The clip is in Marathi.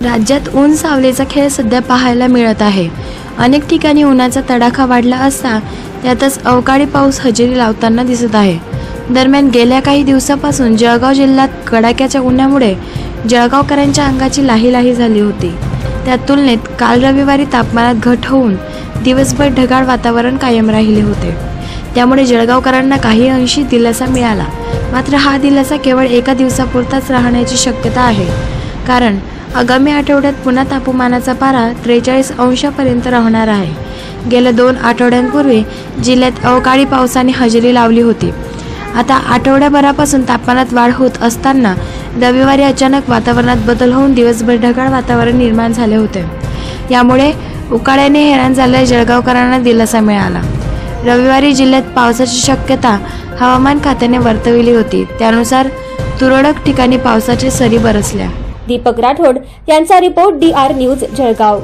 राज्यात ऊन सावलीचा खेळ सध्या पाहायला मिळत आहे। अनेक ठिकाणी उन्हाचा तडाखा वाढला असता त्यातच अवकाळी पाऊस हजेरी लावताना दिसत आहे। दरम्यान गेल्या काही दिवसापासून जळगाव जिल्ह्यात कडाक्याच्या उन्हामुळे जळगावकरांच्या अंगाची लाही झाली होती। त्या तुलनेत काल रविवारी तापमानात घट होऊन दिवसभर ढगाळ वातावरण कायम राहिले होते। त्यामुळे जळगावकरांना काही अंशी दिलासा मिळाला। मात्र हा दिलासा केवळ एका दिवसापुरताच राहण्याची शक्यता आहे, कारण आगामी आठवड्यात पुन्हा तापमानाचा पारा 43 अंशापर्यंत राहणार आहे। गेल्या 2 आठवड्यांपूर्वी जिल्ह्यात अवकाळी पावसाने हजेरी लावली होती। आता आठवड्याभरापासून तापमानात वाढ होत असताना रविवारी अचानक वातावरणात बदल होऊन दिवसभर ढगाळ वातावरण निर्माण झाले होते। यामुळे उकाड्याने हैराण झालेल्या जळगावकरांना दिलासा मिळाला। रविवारी जिल्ह्यात पावसाची शक्यता हवामान खात्याने वर्तवली होती। त्यानुसार तुरळक ठिकाणी पावसाच्या सरी बरसल्या। दीपक राठोड यांचा रिपोर्ट DR न्यूज जळगाव।